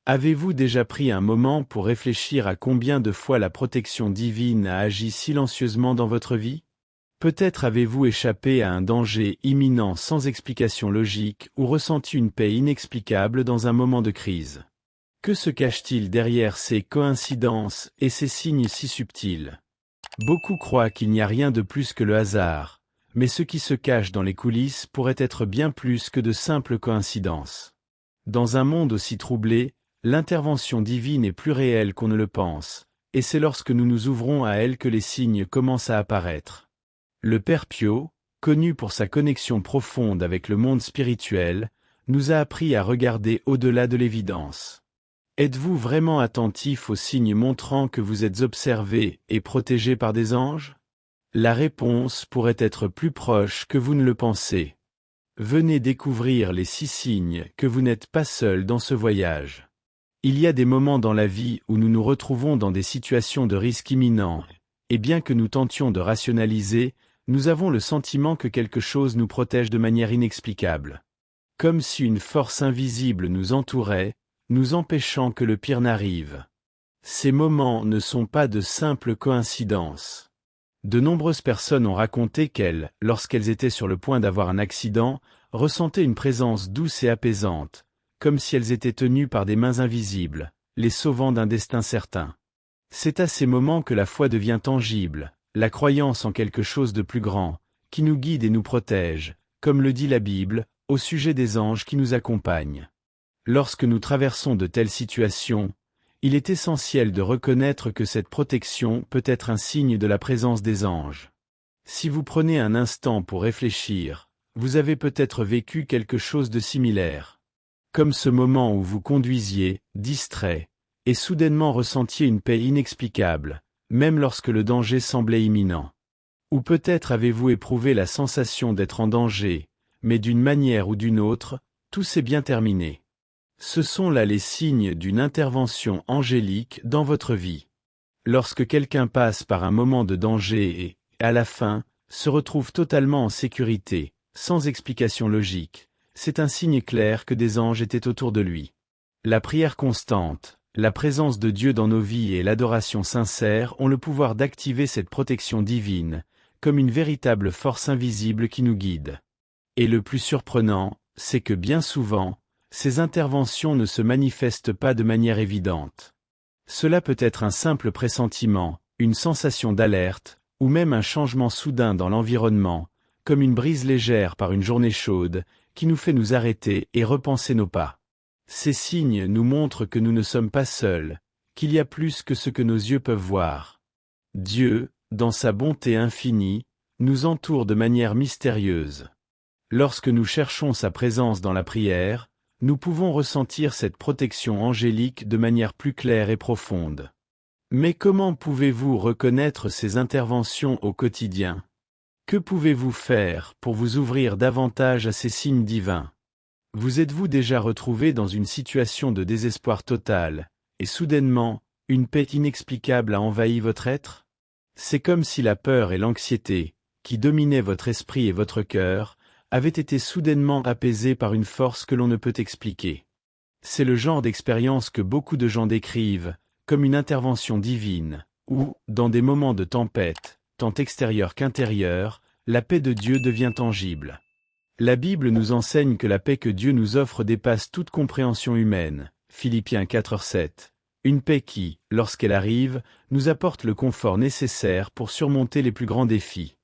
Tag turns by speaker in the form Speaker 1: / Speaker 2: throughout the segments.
Speaker 1: Avez-vous déjà pris un moment pour réfléchir à combien de fois la protection divine a agi silencieusement dans votre vie? Peut-être avez-vous échappé à un danger imminent sans explication logique ou ressenti une paix inexplicable dans un moment de crise. Que se cache-t-il derrière ces coïncidences et ces signes si subtils? Beaucoup croient qu'il n'y a rien de plus que le hasard, mais ce qui se cache dans les coulisses pourrait être bien plus que de simples coïncidences. Dans un monde aussi troublé, l'intervention divine est plus réelle qu'on ne le pense, et c'est lorsque nous nous ouvrons à elle que les signes commencent à apparaître. Le Père Pio, connu pour sa connexion profonde avec le monde spirituel, nous a appris à regarder au-delà de l'évidence. Êtes-vous vraiment attentif aux signes montrant que vous êtes observé et protégé par des anges? La réponse pourrait être plus proche que vous ne le pensez. Venez découvrir les 6 signes que vous n'êtes pas seul dans ce voyage. Il y a des moments dans la vie où nous nous retrouvons dans des situations de risque imminent, et bien que nous tentions de rationaliser, nous avons le sentiment que quelque chose nous protège de manière inexplicable. Comme si une force invisible nous entourait, nous empêchant que le pire n'arrive. Ces moments ne sont pas de simples coïncidences. De nombreuses personnes ont raconté qu'elles, lorsqu'elles étaient sur le point d'avoir un accident, ressentaient une présence douce et apaisante, comme si elles étaient tenues par des mains invisibles, les sauvant d'un destin certain. C'est à ces moments que la foi devient tangible, la croyance en quelque chose de plus grand, qui nous guide et nous protège, comme le dit la Bible, au sujet des anges qui nous accompagnent. Lorsque nous traversons de telles situations, il est essentiel de reconnaître que cette protection peut être un signe de la présence des anges. Si vous prenez un instant pour réfléchir, vous avez peut-être vécu quelque chose de similaire. Comme ce moment où vous conduisiez, distrait, et soudainement ressentiez une paix inexplicable, même lorsque le danger semblait imminent. Ou peut-être avez-vous éprouvé la sensation d'être en danger, mais d'une manière ou d'une autre, tout s'est bien terminé. Ce sont là les signes d'une intervention angélique dans votre vie. Lorsque quelqu'un passe par un moment de danger et, à la fin, se retrouve totalement en sécurité, sans explication logique, c'est un signe clair que des anges étaient autour de lui. La prière constante, la présence de Dieu dans nos vies et l'adoration sincère ont le pouvoir d'activer cette protection divine, comme une véritable force invisible qui nous guide. Et le plus surprenant, c'est que bien souvent, ces interventions ne se manifestent pas de manière évidente. Cela peut être un simple pressentiment, une sensation d'alerte, ou même un changement soudain dans l'environnement, comme une brise légère par une journée chaude, qui nous fait nous arrêter et repenser nos pas. Ces signes nous montrent que nous ne sommes pas seuls, qu'il y a plus que ce que nos yeux peuvent voir. Dieu, dans sa bonté infinie, nous entoure de manière mystérieuse. Lorsque nous cherchons sa présence dans la prière, nous pouvons ressentir cette protection angélique de manière plus claire et profonde. Mais comment pouvez-vous reconnaître ces interventions au quotidien? Que pouvez-vous faire pour vous ouvrir davantage à ces signes divins? Vous êtes-vous déjà retrouvé dans une situation de désespoir total, et soudainement, une paix inexplicable a envahi votre être? C'est comme si la peur et l'anxiété, qui dominaient votre esprit et votre cœur, avaient été soudainement apaisées par une force que l'on ne peut expliquer. C'est le genre d'expérience que beaucoup de gens décrivent, comme une intervention divine, où, dans des moments de tempête, tant extérieure qu'intérieure, la paix de Dieu devient tangible. La Bible nous enseigne que la paix que Dieu nous offre dépasse toute compréhension humaine, Philippiens 4:7, une paix qui, lorsqu'elle arrive, nous apporte le confort nécessaire pour surmonter les plus grands défis.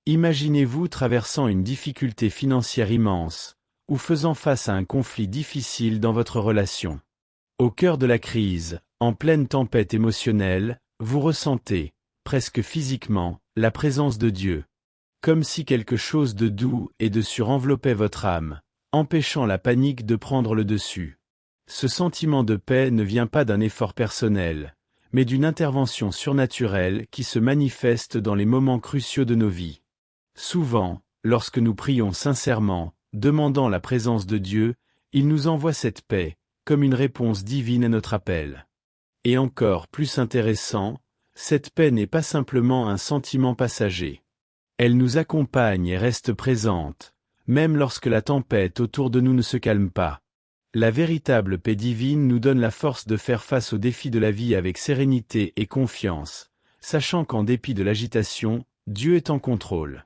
Speaker 1: Imaginez-vous traversant une difficulté financière immense, ou faisant face à un conflit difficile dans votre relation. Au cœur de la crise, en pleine tempête émotionnelle, vous ressentez, presque physiquement, la présence de Dieu. Comme si quelque chose de doux et de sûr enveloppait votre âme, empêchant la panique de prendre le dessus. Ce sentiment de paix ne vient pas d'un effort personnel, mais d'une intervention surnaturelle qui se manifeste dans les moments cruciaux de nos vies. Souvent, lorsque nous prions sincèrement, demandant la présence de Dieu, il nous envoie cette paix, comme une réponse divine à notre appel. Et encore plus intéressant, cette paix n'est pas simplement un sentiment passager. Elle nous accompagne et reste présente, même lorsque la tempête autour de nous ne se calme pas. La véritable paix divine nous donne la force de faire face aux défis de la vie avec sérénité et confiance, sachant qu'en dépit de l'agitation, Dieu est en contrôle.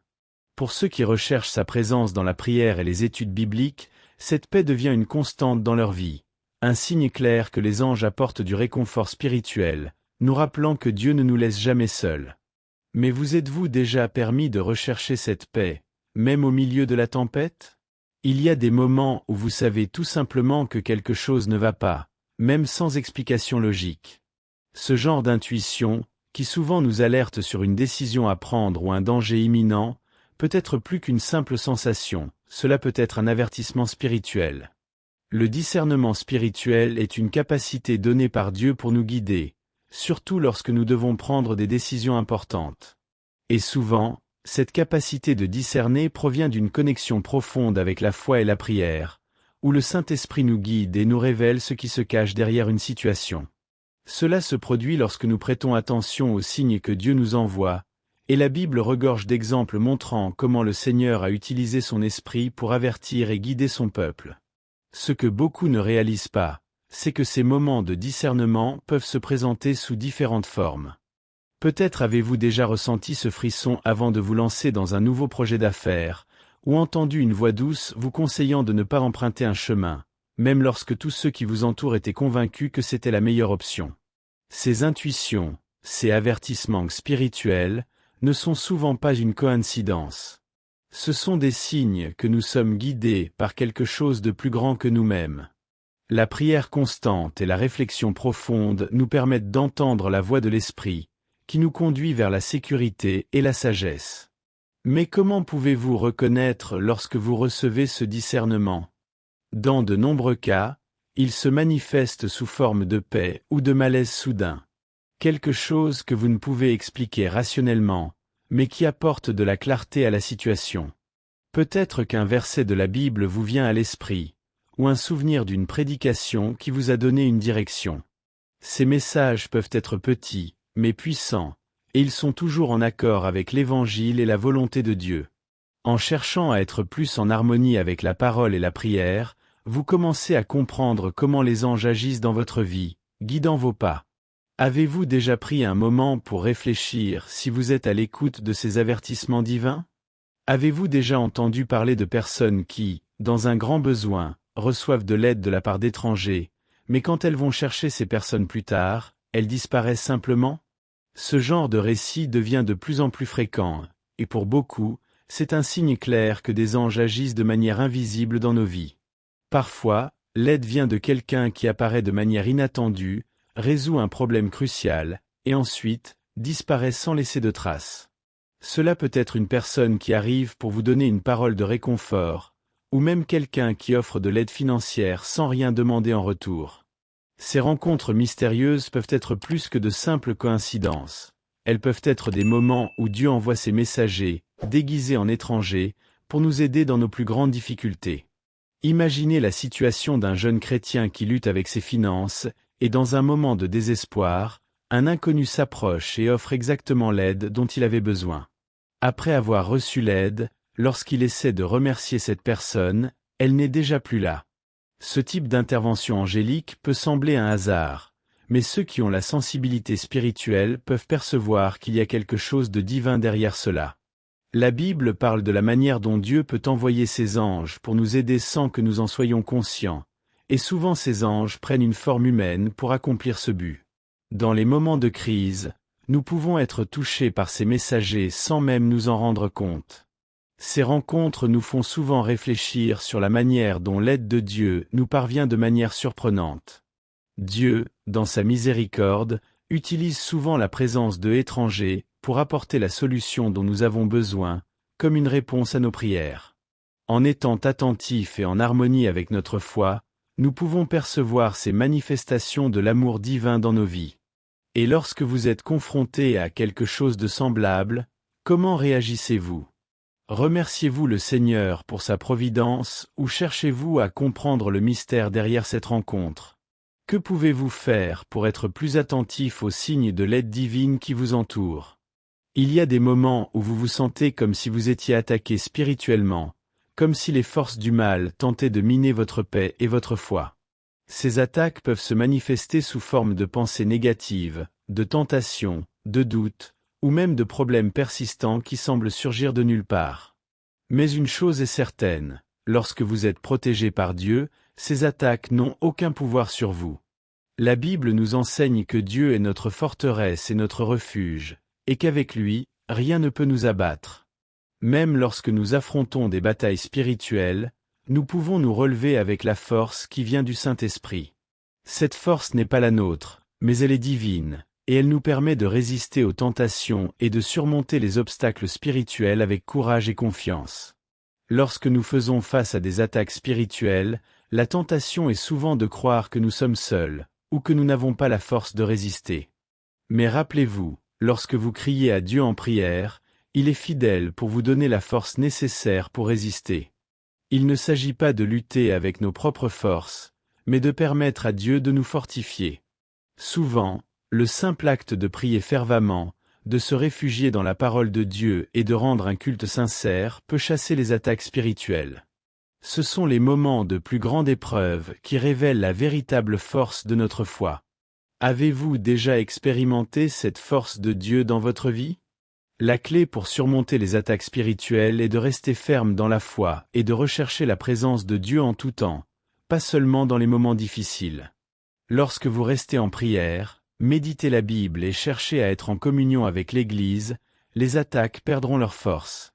Speaker 1: Pour ceux qui recherchent sa présence dans la prière et les études bibliques, cette paix devient une constante dans leur vie, un signe clair que les anges apportent du réconfort spirituel, nous rappelant que Dieu ne nous laisse jamais seuls. Mais vous êtes-vous déjà permis de rechercher cette paix, même au milieu de la tempête? Il y a des moments où vous savez tout simplement que quelque chose ne va pas, même sans explication logique. Ce genre d'intuition, qui souvent nous alerte sur une décision à prendre ou un danger imminent, peut être plus qu'une simple sensation, cela peut être un avertissement spirituel. Le discernement spirituel est une capacité donnée par Dieu pour nous guider, surtout lorsque nous devons prendre des décisions importantes. Et souvent, cette capacité de discerner provient d'une connexion profonde avec la foi et la prière, où le Saint-Esprit nous guide et nous révèle ce qui se cache derrière une situation. Cela se produit lorsque nous prêtons attention aux signes que Dieu nous envoie, et la Bible regorge d'exemples montrant comment le Seigneur a utilisé son esprit pour avertir et guider son peuple. Ce que beaucoup ne réalisent pas, c'est que ces moments de discernement peuvent se présenter sous différentes formes. Peut-être avez-vous déjà ressenti ce frisson avant de vous lancer dans un nouveau projet d'affaires, ou entendu une voix douce vous conseillant de ne pas emprunter un chemin, même lorsque tous ceux qui vous entourent étaient convaincus que c'était la meilleure option. Ces intuitions, ces avertissements spirituels, ne sont souvent pas une coïncidence. Ce sont des signes que nous sommes guidés par quelque chose de plus grand que nous-mêmes. La prière constante et la réflexion profonde nous permettent d'entendre la voix de l'Esprit, qui nous conduit vers la sécurité et la sagesse. Mais comment pouvez-vous reconnaître lorsque vous recevez ce discernement? Dans de nombreux cas, il se manifeste sous forme de paix ou de malaise soudain. Quelque chose que vous ne pouvez expliquer rationnellement, mais qui apporte de la clarté à la situation. Peut-être qu'un verset de la Bible vous vient à l'esprit, ou un souvenir d'une prédication qui vous a donné une direction. Ces messages peuvent être petits, mais puissants, et ils sont toujours en accord avec l'Évangile et la volonté de Dieu. En cherchant à être plus en harmonie avec la parole et la prière, vous commencez à comprendre comment les anges agissent dans votre vie, guidant vos pas. Avez-vous déjà pris un moment pour réfléchir si vous êtes à l'écoute de ces avertissements divins? Avez-vous déjà entendu parler de personnes qui, dans un grand besoin, reçoivent de l'aide de la part d'étrangers, mais quand elles vont chercher ces personnes plus tard, elles disparaissent simplement? Ce genre de récit devient de plus en plus fréquent, et pour beaucoup, c'est un signe clair que des anges agissent de manière invisible dans nos vies. Parfois, l'aide vient de quelqu'un qui apparaît de manière inattendue, résout un problème crucial, et ensuite, disparaît sans laisser de traces. Cela peut être une personne qui arrive pour vous donner une parole de réconfort, ou même quelqu'un qui offre de l'aide financière sans rien demander en retour. Ces rencontres mystérieuses peuvent être plus que de simples coïncidences. Elles peuvent être des moments où Dieu envoie ses messagers, déguisés en étrangers, pour nous aider dans nos plus grandes difficultés. Imaginez la situation d'un jeune chrétien qui lutte avec ses finances, et dans un moment de désespoir, un inconnu s'approche et offre exactement l'aide dont il avait besoin. Après avoir reçu l'aide, lorsqu'il essaie de remercier cette personne, elle n'est déjà plus là. Ce type d'intervention angélique peut sembler un hasard, mais ceux qui ont la sensibilité spirituelle peuvent percevoir qu'il y a quelque chose de divin derrière cela. La Bible parle de la manière dont Dieu peut envoyer ses anges pour nous aider sans que nous en soyons conscients, et souvent ces anges prennent une forme humaine pour accomplir ce but. Dans les moments de crise, nous pouvons être touchés par ces messagers sans même nous en rendre compte. Ces rencontres nous font souvent réfléchir sur la manière dont l'aide de Dieu nous parvient de manière surprenante. Dieu, dans sa miséricorde, utilise souvent la présence d'étrangers pour apporter la solution dont nous avons besoin, comme une réponse à nos prières. En étant attentifs et en harmonie avec notre foi, nous pouvons percevoir ces manifestations de l'amour divin dans nos vies. Et lorsque vous êtes confrontés à quelque chose de semblable, comment réagissez-vous? Remerciez-vous le Seigneur pour sa providence ou cherchez-vous à comprendre le mystère derrière cette rencontre? Que pouvez-vous faire pour être plus attentif aux signes de l'aide divine qui vous entoure? Il y a des moments où vous vous sentez comme si vous étiez attaqué spirituellement, comme si les forces du mal tentaient de miner votre paix et votre foi. Ces attaques peuvent se manifester sous forme de pensées négatives, de tentations, de doutes, ou même de problèmes persistants qui semblent surgir de nulle part. Mais une chose est certaine, lorsque vous êtes protégé par Dieu, ces attaques n'ont aucun pouvoir sur vous. La Bible nous enseigne que Dieu est notre forteresse et notre refuge, et qu'avec lui, rien ne peut nous abattre. Même lorsque nous affrontons des batailles spirituelles, nous pouvons nous relever avec la force qui vient du Saint-Esprit. Cette force n'est pas la nôtre, mais elle est divine, et elle nous permet de résister aux tentations et de surmonter les obstacles spirituels avec courage et confiance. Lorsque nous faisons face à des attaques spirituelles, la tentation est souvent de croire que nous sommes seuls, ou que nous n'avons pas la force de résister. Mais rappelez-vous, lorsque vous criez à Dieu en prière, il est fidèle pour vous donner la force nécessaire pour résister. Il ne s'agit pas de lutter avec nos propres forces, mais de permettre à Dieu de nous fortifier. Souvent, le simple acte de prier fervemment, de se réfugier dans la parole de Dieu et de rendre un culte sincère peut chasser les attaques spirituelles. Ce sont les moments de plus grande épreuve qui révèlent la véritable force de notre foi. Avez-vous déjà expérimenté cette force de Dieu dans votre vie? La clé pour surmonter les attaques spirituelles est de rester ferme dans la foi et de rechercher la présence de Dieu en tout temps, pas seulement dans les moments difficiles. Lorsque vous restez en prière, méditez la Bible et cherchez à être en communion avec l'Église, les attaques perdront leur force.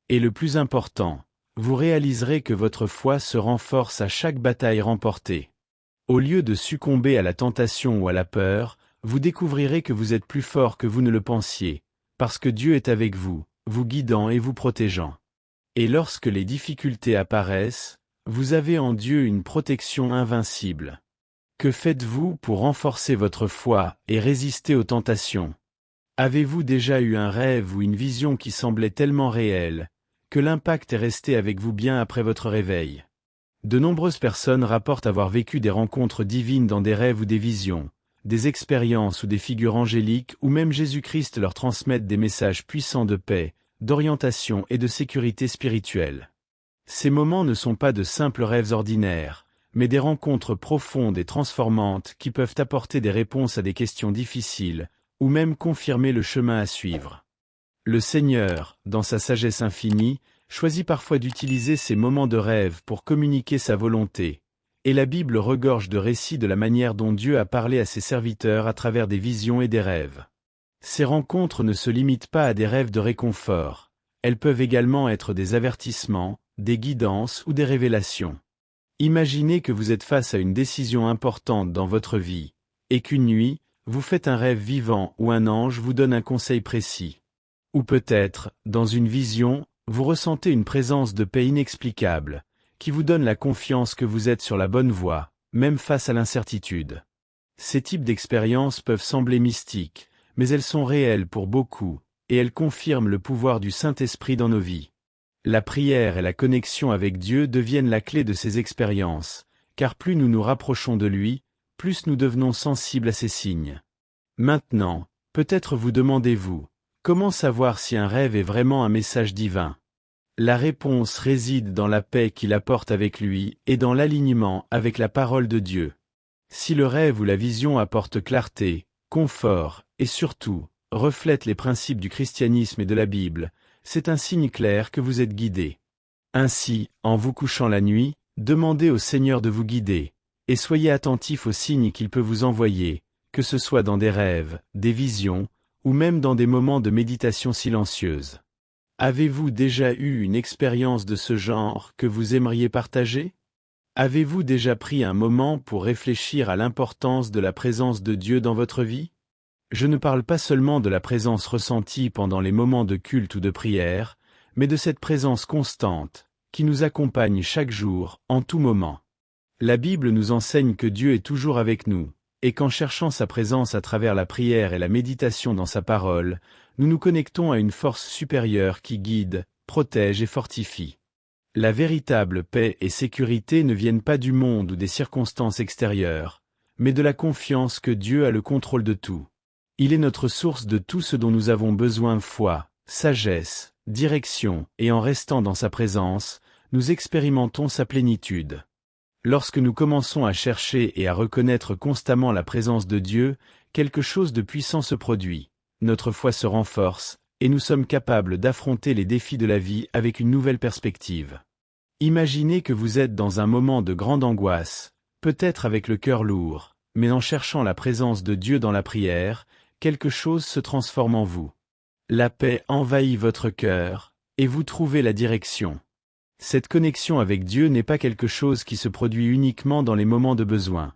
Speaker 1: Et le plus important, vous réaliserez que votre foi se renforce à chaque bataille remportée. Au lieu de succomber à la tentation ou à la peur, vous découvrirez que vous êtes plus fort que vous ne le pensiez, parce que Dieu est avec vous, vous guidant et vous protégeant. Et lorsque les difficultés apparaissent, vous avez en Dieu une protection invincible. Que faites-vous pour renforcer votre foi et résister aux tentations? Avez-vous déjà eu un rêve ou une vision qui semblait tellement réelle, que l'impact est resté avec vous bien après votre réveil? De nombreuses personnes rapportent avoir vécu des rencontres divines dans des rêves ou des visions, des expériences ou des figures angéliques ou même Jésus-Christ leur transmettent des messages puissants de paix, d'orientation et de sécurité spirituelle. Ces moments ne sont pas de simples rêves ordinaires, mais des rencontres profondes et transformantes qui peuvent apporter des réponses à des questions difficiles, ou même confirmer le chemin à suivre. Le Seigneur, dans sa sagesse infinie, choisit parfois d'utiliser ces moments de rêve pour communiquer sa volonté, et la Bible regorge de récits de la manière dont Dieu a parlé à ses serviteurs à travers des visions et des rêves. Ces rencontres ne se limitent pas à des rêves de réconfort, elles peuvent également être des avertissements, des guidances ou des révélations. Imaginez que vous êtes face à une décision importante dans votre vie, et qu'une nuit, vous faites un rêve vivant où un ange vous donne un conseil précis. Ou peut-être, dans une vision, vous ressentez une présence de paix inexplicable, qui vous donne la confiance que vous êtes sur la bonne voie, même face à l'incertitude. Ces types d'expériences peuvent sembler mystiques, mais elles sont réelles pour beaucoup, et elles confirment le pouvoir du Saint-Esprit dans nos vies. La prière et la connexion avec Dieu deviennent la clé de ces expériences, car plus nous nous rapprochons de lui, plus nous devenons sensibles à ces signes. Maintenant, peut-être vous demandez-vous, comment savoir si un rêve est vraiment un message divin? La réponse réside dans la paix qu'il apporte avec lui et dans l'alignement avec la parole de Dieu. Si le rêve ou la vision apporte clarté, confort, et surtout, reflète les principes du christianisme et de la Bible, c'est un signe clair que vous êtes guidé. Ainsi, en vous couchant la nuit, demandez au Seigneur de vous guider, et soyez attentif aux signes qu'il peut vous envoyer, que ce soit dans des rêves, des visions, ou même dans des moments de méditation silencieuse. Avez-vous déjà eu une expérience de ce genre que vous aimeriez partager? Avez-vous déjà pris un moment pour réfléchir à l'importance de la présence de Dieu dans votre vie? Je ne parle pas seulement de la présence ressentie pendant les moments de culte ou de prière, mais de cette présence constante, qui nous accompagne chaque jour, en tout moment. La Bible nous enseigne que Dieu est toujours avec nous, et qu'en cherchant sa présence à travers la prière et la méditation dans sa parole, nous nous connectons à une force supérieure qui guide, protège et fortifie. La véritable paix et sécurité ne viennent pas du monde ou des circonstances extérieures, mais de la confiance que Dieu a le contrôle de tout. Il est notre source de tout ce dont nous avons besoin: foi, sagesse, direction, et en restant dans sa présence, nous expérimentons sa plénitude. Lorsque nous commençons à chercher et à reconnaître constamment la présence de Dieu, quelque chose de puissant se produit, notre foi se renforce, et nous sommes capables d'affronter les défis de la vie avec une nouvelle perspective. Imaginez que vous êtes dans un moment de grande angoisse, peut-être avec le cœur lourd, mais en cherchant la présence de Dieu dans la prière, quelque chose se transforme en vous. La paix envahit votre cœur, et vous trouvez la direction. Cette connexion avec Dieu n'est pas quelque chose qui se produit uniquement dans les moments de besoin.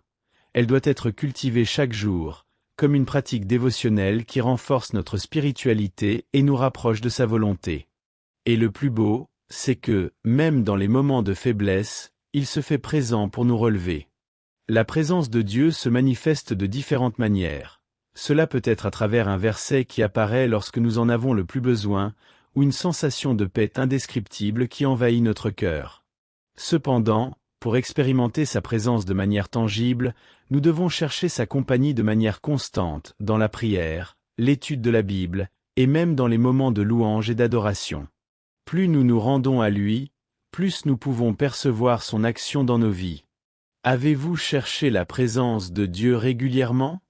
Speaker 1: Elle doit être cultivée chaque jour, comme une pratique dévotionnelle qui renforce notre spiritualité et nous rapproche de sa volonté. Et le plus beau, c'est que, même dans les moments de faiblesse, il se fait présent pour nous relever. La présence de Dieu se manifeste de différentes manières. Cela peut être à travers un verset qui apparaît lorsque nous en avons le plus besoin, ou une sensation de paix indescriptible qui envahit notre cœur. Cependant, pour expérimenter sa présence de manière tangible, nous devons chercher sa compagnie de manière constante dans la prière, l'étude de la Bible, et même dans les moments de louange et d'adoration. Plus nous nous rendons à lui, plus nous pouvons percevoir son action dans nos vies. Avez-vous cherché la présence de Dieu régulièrement?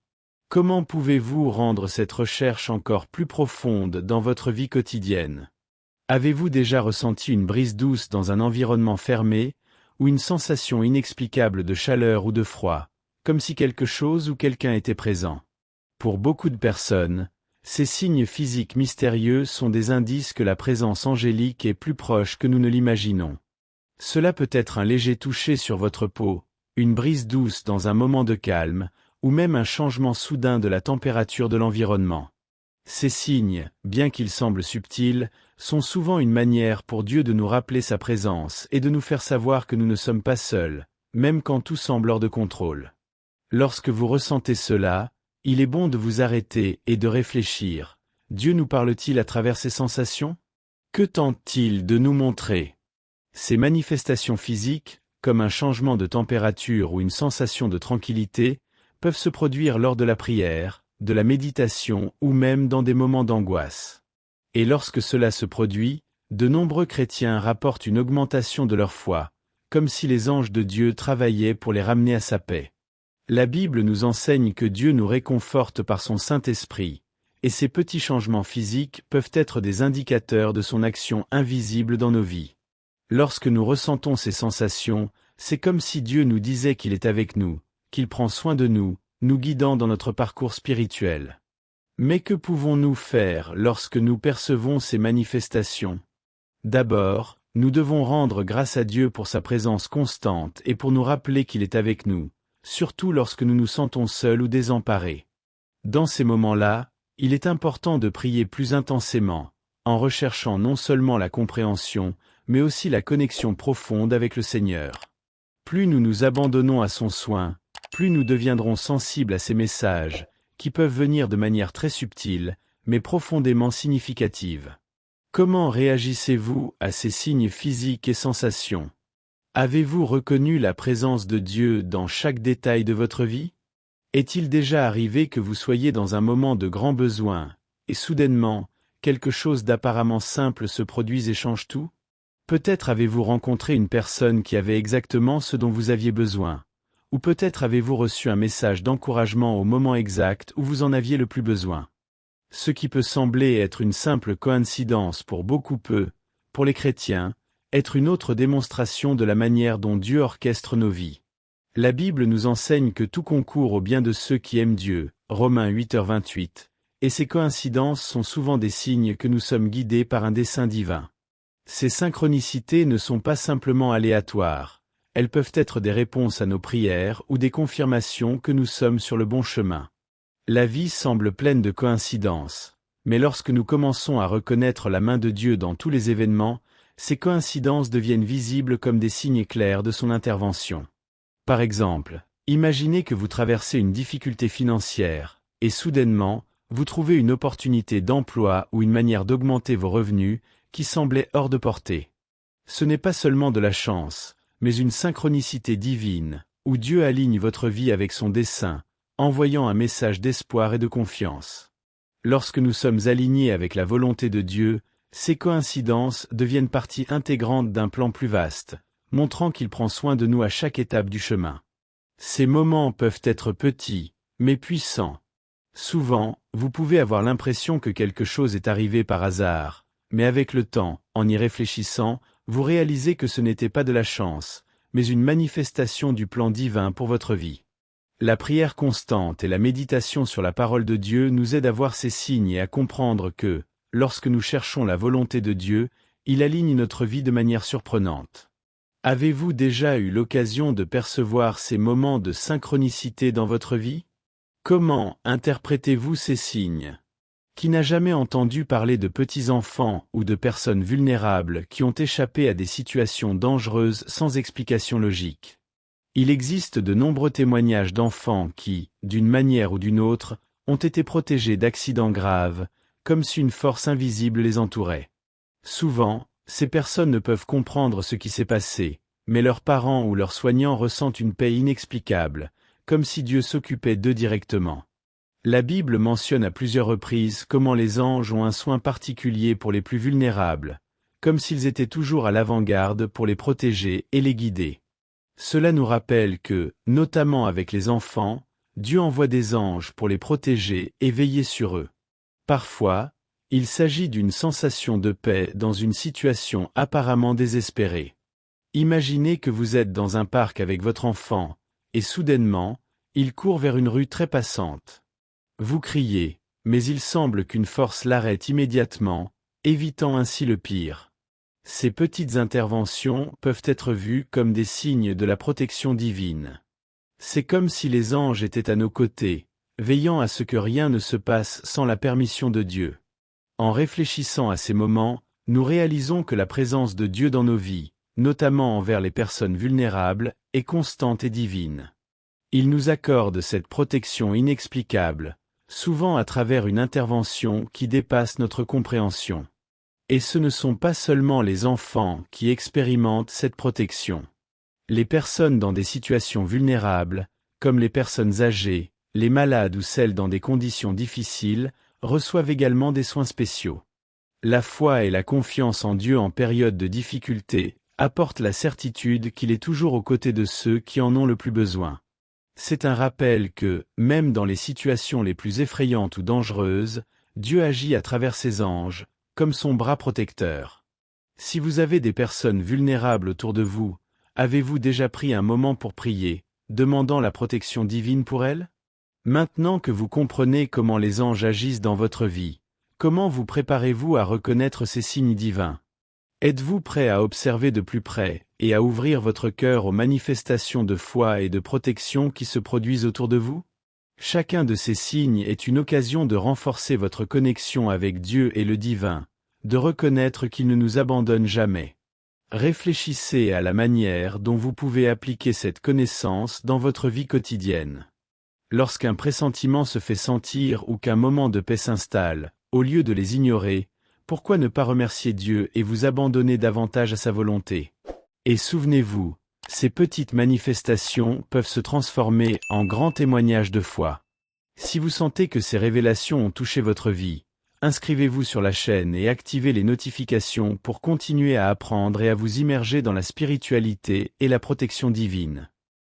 Speaker 1: Comment pouvez-vous rendre cette recherche encore plus profonde dans votre vie quotidienne? Avez-vous déjà ressenti une brise douce dans un environnement fermé, ou une sensation inexplicable de chaleur ou de froid, comme si quelque chose ou quelqu'un était présent? Pour beaucoup de personnes, ces signes physiques mystérieux sont des indices que la présence angélique est plus proche que nous ne l'imaginons. Cela peut être un léger toucher sur votre peau, une brise douce dans un moment de calme, ou même un changement soudain de la température de l'environnement. Ces signes, bien qu'ils semblent subtils, sont souvent une manière pour Dieu de nous rappeler sa présence et de nous faire savoir que nous ne sommes pas seuls, même quand tout semble hors de contrôle. Lorsque vous ressentez cela, il est bon de vous arrêter et de réfléchir. Dieu nous parle-t-il à travers ces sensations? Que tente-t-il de nous montrer? Ces manifestations physiques, comme un changement de température ou une sensation de tranquillité, peuvent se produire lors de la prière, de la méditation ou même dans des moments d'angoisse. Et lorsque cela se produit, de nombreux chrétiens rapportent une augmentation de leur foi, comme si les anges de Dieu travaillaient pour les ramener à sa paix. La Bible nous enseigne que Dieu nous réconforte par son Saint-Esprit, et ces petits changements physiques peuvent être des indicateurs de son action invisible dans nos vies. Lorsque nous ressentons ces sensations, c'est comme si Dieu nous disait qu'il est avec nous, qu'il prend soin de nous, nous guidant dans notre parcours spirituel. Mais que pouvons-nous faire lorsque nous percevons ces manifestations? D'abord, nous devons rendre grâce à Dieu pour sa présence constante et pour nous rappeler qu'il est avec nous, surtout lorsque nous nous sentons seuls ou désemparés. Dans ces moments-là, il est important de prier plus intensément, en recherchant non seulement la compréhension, mais aussi la connexion profonde avec le Seigneur. Plus nous nous abandonnons à son soin, plus nous deviendrons sensibles à ces messages, qui peuvent venir de manière très subtile, mais profondément significative. Comment réagissez-vous à ces signes physiques et sensations? Avez-vous reconnu la présence de Dieu dans chaque détail de votre vie? Est-il déjà arrivé que vous soyez dans un moment de grand besoin, et soudainement, quelque chose d'apparemment simple se produise et change tout? Peut-être avez-vous rencontré une personne qui avait exactement ce dont vous aviez besoin. Ou peut-être avez-vous reçu un message d'encouragement au moment exact où vous en aviez le plus besoin. Ce qui peut sembler être une simple coïncidence pour beaucoup peut, pour les chrétiens, être une autre démonstration de la manière dont Dieu orchestre nos vies. La Bible nous enseigne que tout concourt au bien de ceux qui aiment Dieu, Romains 8h28, et ces coïncidences sont souvent des signes que nous sommes guidés par un dessein divin. Ces synchronicités ne sont pas simplement aléatoires. Elles peuvent être des réponses à nos prières ou des confirmations que nous sommes sur le bon chemin. La vie semble pleine de coïncidences, mais lorsque nous commençons à reconnaître la main de Dieu dans tous les événements, ces coïncidences deviennent visibles comme des signes clairs de son intervention. Par exemple, imaginez que vous traversez une difficulté financière, et soudainement, vous trouvez une opportunité d'emploi ou une manière d'augmenter vos revenus qui semblait hors de portée. Ce n'est pas seulement de la chance, mais une synchronicité divine, où Dieu aligne votre vie avec son dessein, envoyant un message d'espoir et de confiance. Lorsque nous sommes alignés avec la volonté de Dieu, Ces coïncidences deviennent partie intégrante d'un plan plus vaste, montrant qu'il prend soin de nous à chaque étape du chemin. Ces moments peuvent être petits, mais puissants. Souvent, vous pouvez avoir l'impression que quelque chose est arrivé par hasard, mais avec le temps, en y réfléchissant, vous réalisez que ce n'était pas de la chance, mais une manifestation du plan divin pour votre vie. La prière constante et la méditation sur la parole de Dieu nous aident à voir ces signes et à comprendre que, lorsque nous cherchons la volonté de Dieu, il aligne notre vie de manière surprenante. Avez-vous déjà eu l'occasion de percevoir ces moments de synchronicité dans votre vie? Comment interprétez-vous ces signes? Qui n'a jamais entendu parler de petits enfants ou de personnes vulnérables qui ont échappé à des situations dangereuses sans explication logique? Il existe de nombreux témoignages d'enfants qui, d'une manière ou d'une autre, ont été protégés d'accidents graves, comme si une force invisible les entourait. Souvent, ces personnes ne peuvent comprendre ce qui s'est passé, mais leurs parents ou leurs soignants ressentent une paix inexplicable, comme si Dieu s'occupait d'eux directement. La Bible mentionne à plusieurs reprises comment les anges ont un soin particulier pour les plus vulnérables, comme s'ils étaient toujours à l'avant-garde pour les protéger et les guider. Cela nous rappelle que, notamment avec les enfants, Dieu envoie des anges pour les protéger et veiller sur eux. Parfois, il s'agit d'une sensation de paix dans une situation apparemment désespérée. Imaginez que vous êtes dans un parc avec votre enfant, et soudainement, il court vers une rue très passante. Vous criez, mais il semble qu'une force l'arrête immédiatement, évitant ainsi le pire. Ces petites interventions peuvent être vues comme des signes de la protection divine. C'est comme si les anges étaient à nos côtés, veillant à ce que rien ne se passe sans la permission de Dieu. En réfléchissant à ces moments, nous réalisons que la présence de Dieu dans nos vies, notamment envers les personnes vulnérables, est constante et divine. Il nous accorde cette protection inexplicable, souvent à travers une intervention qui dépasse notre compréhension. Et ce ne sont pas seulement les enfants qui expérimentent cette protection. Les personnes dans des situations vulnérables, comme les personnes âgées, les malades ou celles dans des conditions difficiles, reçoivent également des soins spéciaux. La foi et la confiance en Dieu en période de difficulté apportent la certitude qu'il est toujours aux côtés de ceux qui en ont le plus besoin. C'est un rappel que, même dans les situations les plus effrayantes ou dangereuses, Dieu agit à travers ses anges, comme son bras protecteur. Si vous avez des personnes vulnérables autour de vous, avez-vous déjà pris un moment pour prier, demandant la protection divine pour elles? Maintenant que vous comprenez comment les anges agissent dans votre vie, comment vous préparez-vous à reconnaître ces signes divins? Êtes-vous prêt à observer de plus près et à ouvrir votre cœur aux manifestations de foi et de protection qui se produisent autour de vous? Chacun de ces signes est une occasion de renforcer votre connexion avec Dieu et le divin, de reconnaître qu'il ne nous abandonne jamais. Réfléchissez à la manière dont vous pouvez appliquer cette connaissance dans votre vie quotidienne. Lorsqu'un pressentiment se fait sentir ou qu'un moment de paix s'installe, au lieu de les ignorer, pourquoi ne pas remercier Dieu et vous abandonner davantage à sa volonté? Et souvenez-vous, ces petites manifestations peuvent se transformer en grands témoignages de foi. Si vous sentez que ces révélations ont touché votre vie, inscrivez-vous sur la chaîne et activez les notifications pour continuer à apprendre et à vous immerger dans la spiritualité et la protection divine.